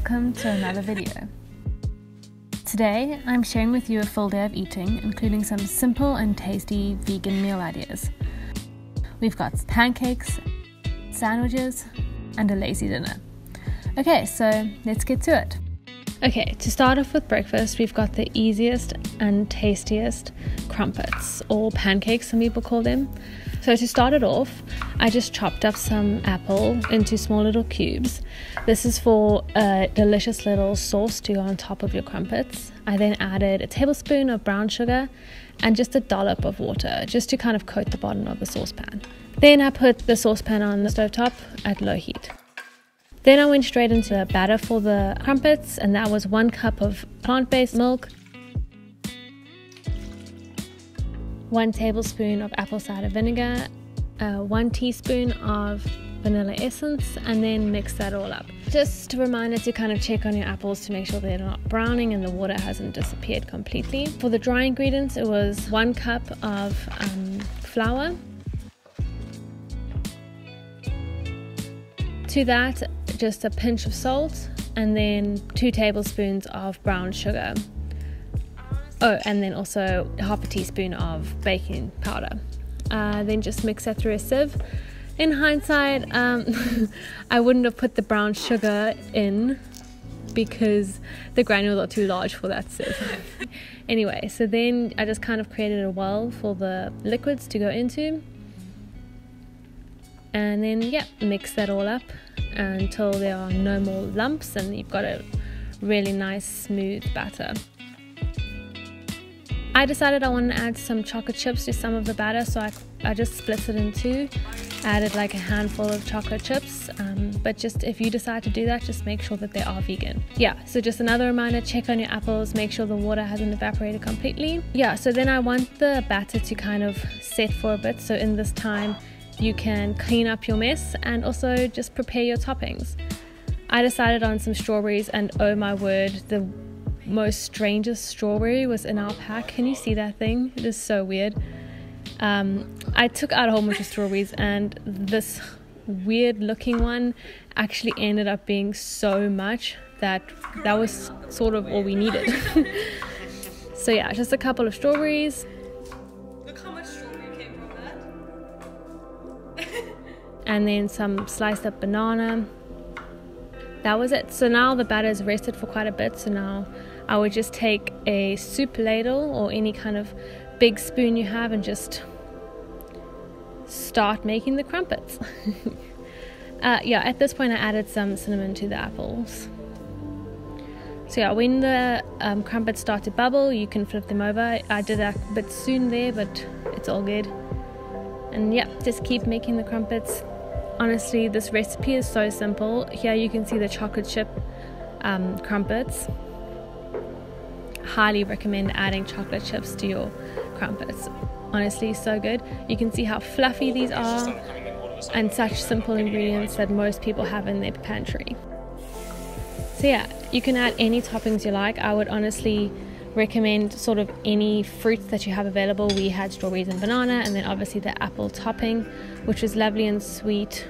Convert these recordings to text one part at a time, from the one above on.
welcome to another video. Today I'm sharing with you a full day of eating, including some simple and tasty vegan meal ideas. We've got pancakes, sandwiches, and a lazy dinner. Okay, so let's get to it. Okay, to start off with breakfast, we've got the easiest and tastiest crumpets, or pancakes some people call them. So to start it off, I just chopped up some apple into small little cubes. This is for a delicious little sauce to go on top of your crumpets. I then added a tablespoon of brown sugar and just a dollop of water, just to kind of coat the bottom of the saucepan. Then I put the saucepan on the stovetop at low heat. Then I went straight into a batter for the crumpets, and that was 1 cup of plant-based milk, 1 tablespoon of apple cider vinegar, 1 teaspoon of vanilla essence, and then mix that all up. Just a reminder to kind of check on your apples to make sure they're not browning and the water hasn't disappeared completely. For the dry ingredients, it was 1 cup of flour. To that, just a pinch of salt, and then 2 tablespoons of brown sugar. Oh, and then also half a teaspoon of baking powder. Then just mix that through a sieve. In hindsight, I wouldn't have put the brown sugar in because the granules are too large for that sieve. Anyway, so then I just kind of created a well for the liquids to go into. And then, yeah, mix that all up until there are no more lumps and you've got a really nice smooth batter. I decided I wanted to add some chocolate chips to some of the batter, so I just split it in 2, added like a handful of chocolate chips, but just if you decide to do that, just make sure that they are vegan. Yeah, so just another reminder, check on your apples, make sure the water hasn't evaporated completely. Yeah, so then I want the batter to kind of set for a bit, so in this time you can clean up your mess and also just prepare your toppings. I decided on some strawberries, and oh my word, the most strangest strawberry was in our pack. Can you see that thing? It is so weird. I took out a whole bunch of strawberries, and this weird looking one actually ended up being so much that was sort of all we needed. So yeah, just a couple of strawberries. Look how much strawberry came from that. And then some sliced up banana. That was it. So now the batter is rested for quite a bit, so now I would just take a soup ladle or any kind of big spoon you have and just start making the crumpets. Yeah, at this point I added some cinnamon to the apples. So yeah, when the crumpets start to bubble, you can flip them over. I did that a bit soon there, but it's all good. And yeah, just keep making the crumpets. Honestly, this recipe is so simple. Here you can see the chocolate chip crumpets. Highly recommend adding chocolate chips to your crumpets. Honestly, so good. You can see how fluffy these are and such simple ingredients that most people have in their pantry. So yeah, you can add any toppings you like. I would honestly recommend sort of any fruits that you have available. We had strawberries and banana, and then obviously the apple topping, which was lovely and sweet,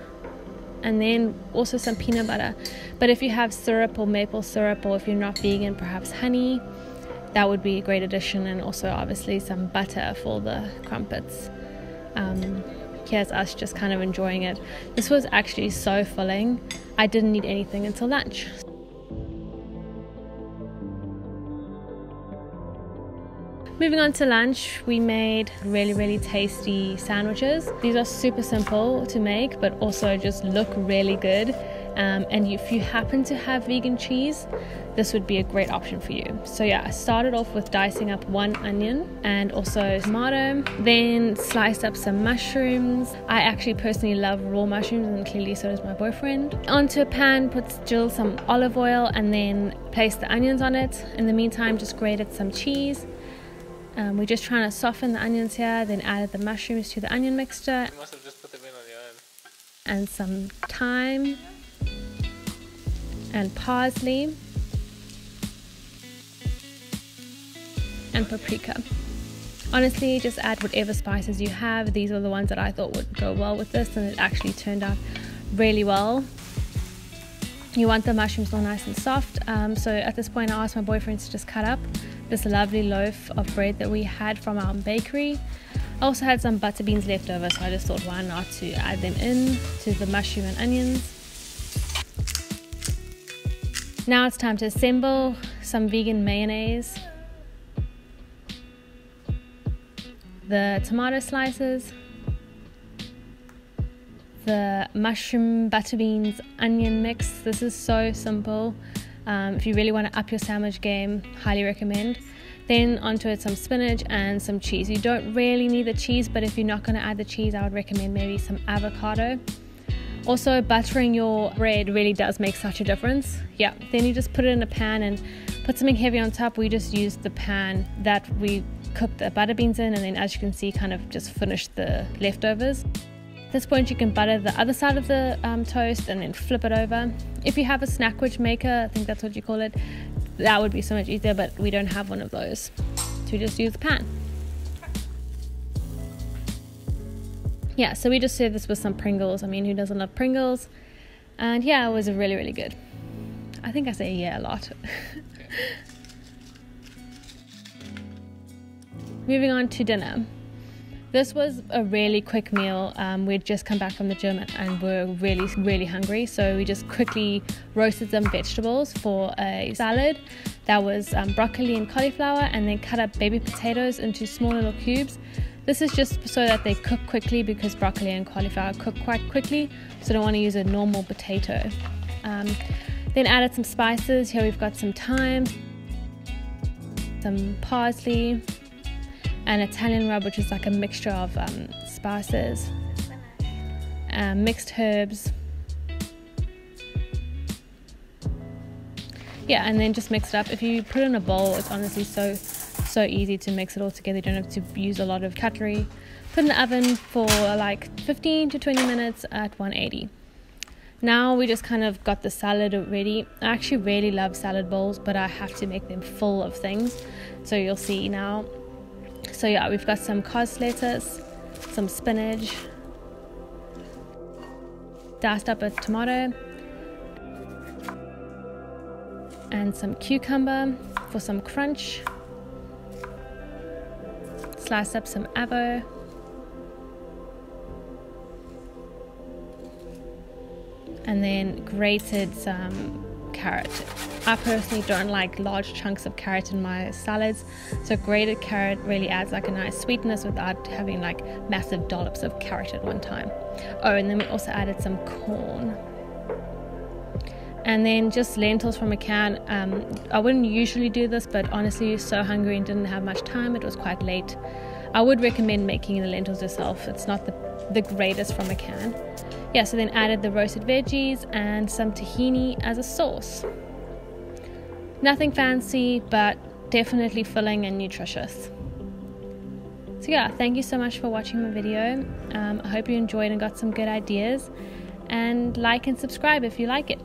and then also some peanut butter. But if you have syrup or maple syrup, or if you're not vegan, perhaps honey, that would be a great addition. And also obviously some butter for the crumpets. Here's us just kind of enjoying it. This was actually so filling. I didn't need anything until lunch. Moving on to lunch, we made really tasty sandwiches. These are super simple to make, but also just look really good. And if you happen to have vegan cheese, this would be a great option for you. So yeah, I started off with dicing up 1 onion and also tomato, then sliced up some mushrooms. I actually personally love raw mushrooms, and clearly so does my boyfriend. Onto a pan, put still some olive oil, and then placed the onions on it. In the meantime, just grated some cheese. We're just trying to soften the onions here, then added the mushrooms to the onion mixture. You must have just put them in on your own. And some thyme and parsley and paprika. Honestly, just add whatever spices you have. These are the ones that I thought would go well with this, and it actually turned out really well. You want the mushrooms all nice and soft. So at this point I asked my boyfriend to just cut up this lovely loaf of bread that we had from our bakery. I also had some butter beans left over, so I just thought why not to add them in to the mushroom and onions. Now it's time to assemble some vegan mayonnaise, the tomato slices, the mushroom, butter beans, onion mix. This is so simple. If you really want to up your sandwich game, highly recommend. Then onto it some spinach and some cheese. You don't really need the cheese, but if you're not going to add the cheese, I would recommend maybe some avocado. Also, buttering your bread really does make such a difference. Yeah, then you just put it in a pan and put something heavy on top. We just used the pan that we cooked the butter beans in, and then as you can see, kind of just finished the leftovers. At this point you can butter the other side of the toast and then flip it over. If you have a sandwich maker, I think that's what you call it, that would be so much easier, but we don't have one of those, so we just use the pan. Yeah, so we just served this with some Pringles. I mean, who doesn't love Pringles? And yeah, it was really, really good. I think I say yeah a lot. Moving on to dinner. This was a really quick meal. We'd just come back from the gym and we're really, really hungry. So we just quickly roasted some vegetables for a salad. That was broccoli and cauliflower, and then cut up baby potatoes into small little cubes. This is just so that they cook quickly, because broccoli and cauliflower cook quite quickly. So I don't want to use a normal potato. Then added some spices. Here we've got some thyme, some parsley, and Italian rub, which is like a mixture of spices, mixed herbs. Yeah, and then just mix it up. If you put it in a bowl, it's honestly so easy to mix it all together. You don't have to use a lot of cutlery. Put in the oven for like 15 to 20 minutes at 180. Now we just kind of got the salad ready. I actually really love salad bowls, but I have to make them full of things, so you'll see now. So yeah, we've got some cos lettuce, some spinach, diced up a tomato, and some cucumber for some crunch. Sliced up some avo, and then grated some carrot. I personally don't like large chunks of carrot in my salads, so grated carrot really adds like a nice sweetness without having like massive dollops of carrot at one time. Oh, and then we also added some corn. And then just lentils from a can. I wouldn't usually do this, but honestly, so hungry and didn't have much time. It was quite late. I would recommend making the lentils yourself. It's not the greatest from a can. Yeah, so then added the roasted veggies and some tahini as a sauce. Nothing fancy, but definitely filling and nutritious. So yeah, thank you so much for watching my video. I hope you enjoyed and got some good ideas. And like and subscribe if you like it.